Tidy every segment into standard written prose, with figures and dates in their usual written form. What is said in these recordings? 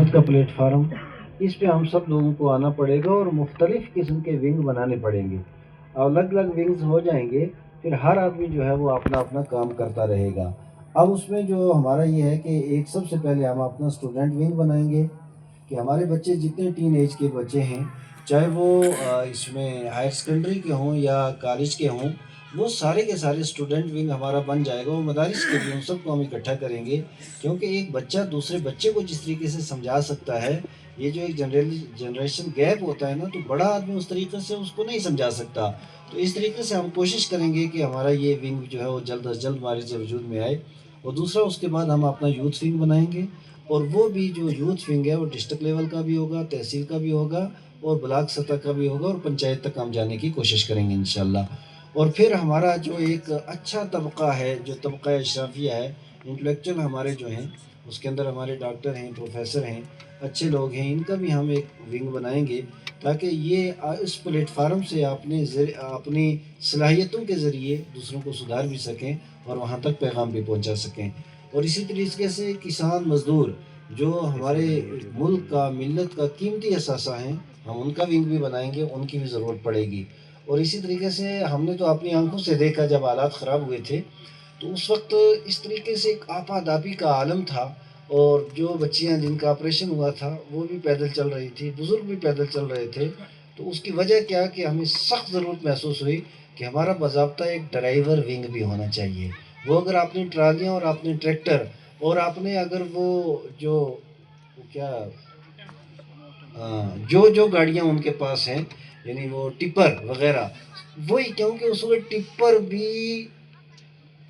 का प्लेटफार्म, इस पे हम सब लोगों को आना पड़ेगा और मुख्तलिफ़ किस्म के विंग बनाने पड़ेंगे। अलग अलग विंग्स हो जाएंगे, फिर हर आदमी जो है वो अपना अपना काम करता रहेगा। अब उसमें जो हमारा ये है कि एक सबसे पहले हम अपना स्टूडेंट विंग बनाएंगे कि हमारे बच्चे जितने टीन एज के बच्चे हैं, चाहे वो इसमें हायर सेकेंडरी के हों या कॉलेज के हों, वो सारे के सारे स्टूडेंट विंग हमारा बन जाएगा। वो मदारिस के भी उन सबको हम इकट्ठा करेंगे, क्योंकि एक बच्चा दूसरे बच्चे को जिस तरीके से समझा सकता है, ये जो एक जनरेशन गैप होता है ना, तो बड़ा आदमी उस तरीके से उसको नहीं समझा सकता। तो इस तरीके से हम कोशिश करेंगे कि हमारा ये विंग जो है वो जल्द अज जल्द हमारे वजूद में आए। और दूसरा, उसके बाद हम अपना यूथ विंग बनाएंगे, और वो भी जो यूथ विंग है वो डिस्ट्रिक्ट लेवल का भी होगा, तहसील का भी होगा, और ब्लॉक सतह का भी होगा, और पंचायत तक हम जाने की कोशिश करेंगे इंशाल्लाह। और फिर हमारा जो एक अच्छा तबका है, जो तबका अशराफिया है, इंटेलेक्चुअल हमारे जो हैं, उसके अंदर हमारे डॉक्टर हैं, प्रोफेसर हैं, अच्छे लोग हैं, इनका भी हम एक विंग बनाएंगे, ताकि ये इस प्लेटफार्म से अपनी सलाहियतों के ज़रिए दूसरों को सुधार भी सकें और वहाँ तक पैगाम भी पहुँचा सकें। और इसी तरीके से किसान मज़दूर जो हमारे मुल्क का, मिल्लत का कीमती असासा हैं, हम उनका विंग भी बनाएंगे, उनकी भी ज़रूरत पड़ेगी। और इसी तरीके से हमने तो अपनी आंखों से देखा, जब हालात ख़राब हुए थे तो उस वक्त इस तरीके से एक आपाधापी का आलम था, और जो बच्चियां जिनका ऑपरेशन हुआ था वो भी पैदल चल रही थी, बुज़ुर्ग भी पैदल चल रहे थे। तो उसकी वजह क्या कि हमें सख्त ज़रूरत महसूस हुई कि हमारा बाज़ाब्ता एक ड्राइवर विंग भी होना चाहिए। वो अगर आपने ट्रालियाँ और आपने ट्रैक्टर और आपने अगर वो जो क्या जो जो गाड़ियाँ उनके पास हैं, यानी वो टिप्पर वगैरह, वही, क्योंकि उस वक्त टिप्पर भी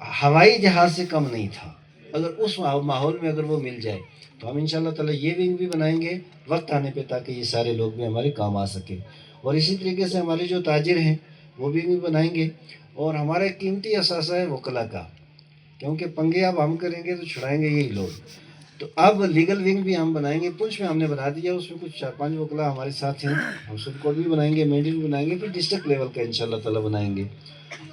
हवाई जहाज़ से कम नहीं था। अगर उस माहौल में अगर वो मिल जाए तो हम इंशाल्लाह ताला ये विंग भी बनाएंगे वक्त आने पे, ताकि ये सारे लोग भी हमारे काम आ सके। और इसी तरीके से हमारे जो ताजिर हैं वो भी बनाएंगे। और हमारा एक कीमती असासा है वकला का, क्योंकि पंगे अब हम करेंगे तो छुड़ाएंगे यही लोग। तो अब लीगल विंग भी हम बनाएंगे। पुंछ में हमने बना दिया, उसमें कुछ 4-5 वकला हमारे साथ हैं, हम सुप्रीम कोर्ट भी बनाएंगे, मेडिल भी बनाएंगे, फिर डिस्ट्रिक्ट लेवल का इंशाल्लाह ताला बनाएंगे।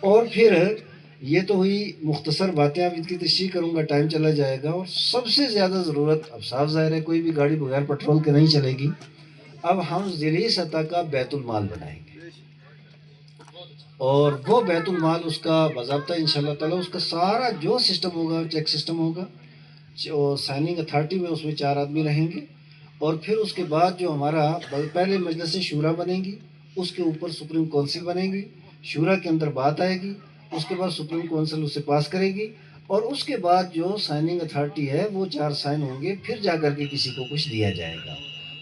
और फिर ये तो हुई मुख्तसर बातें, अब इनकी तशरीह करूँगा टाइम चला जाएगा। और सबसे ज़्यादा ज़रूरत, अब साफ ज़ाहिर है कोई भी गाड़ी बगैर पेट्रोल के नहीं चलेगी, अब हम ज़िली सतह का बैतुल माल बनाएंगे। और वो बैतुल माल उसका बाज़ाब्ता इंशाल्लाह ताला उसका सारा जो सिस्टम होगा, चेक सिस्टम होगा, जो साइनिंग अथॉरिटी में उसमें 4 आदमी रहेंगे। और फिर उसके बाद जो हमारा पहले मजलिस शूरा बनेगी, उसके ऊपर सुप्रीम काउंसिल बनेगी, शूरा के अंदर बात आएगी, उसके बाद सुप्रीम काउंसिल उसे पास करेगी, और उसके बाद जो साइनिंग अथॉरिटी है वो 4 साइन होंगे, फिर जा कर के किसी को कुछ दिया जाएगा,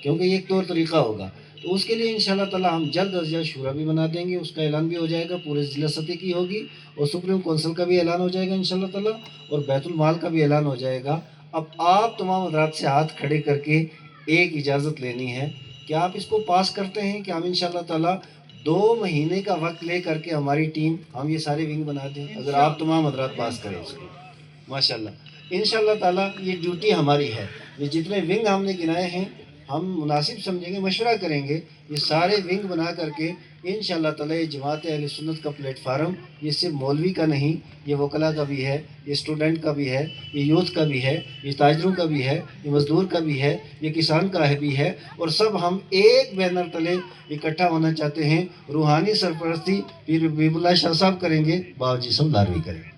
क्योंकि ये एक तौर तरीक़ा होगा। तो उसके लिए इंशाल्लाह ताला हम जल्द अज जल्द शूरा भी बना देंगे, उसका ऐलान भी हो जाएगा, पूरे ज़िला सतह की होगी, और सुप्रीम काउंसिल का भी ऐलान हो जाएगा इंशाल्लाह ताला, और बैतुल माल का भी ऐलान हो जाएगा। अब आप तमाम हज़रात से हाथ खड़े करके एक इजाज़त लेनी है कि आप इसको पास करते हैं, कि हम इंशाल्लाह ताला 2 महीने का वक्त ले करके हमारी टीम हम ये सारे विंग बना दें, अगर आप तमाम हज़रात पास करें इसको। माशाल्लाह इंशाल्लाह ताला ये ड्यूटी हमारी है। ये जितने विंग हमने गिनाए हैं हम मुनासिब समझेंगे, मशवरा करेंगे, ये सारे विंग बना करके इंशाल्लाह ताला ये जमात अहले सुन्नत का प्लेटफार्म, ये सिर्फ मौलवी का नहीं, ये वकला का भी है, ये स्टूडेंट का भी है, ये यूथ का भी है, ये ताजरों का भी है, ये मज़दूर का भी है, ये किसान का भी है। और सब हम एक बैनर तले इकट्ठा होना चाहते हैं। रूहानी सरपरस्ती पीर हबीबुल्लाह शाह साहब करेंगे, बाबा जी सब लारवी करेंगे।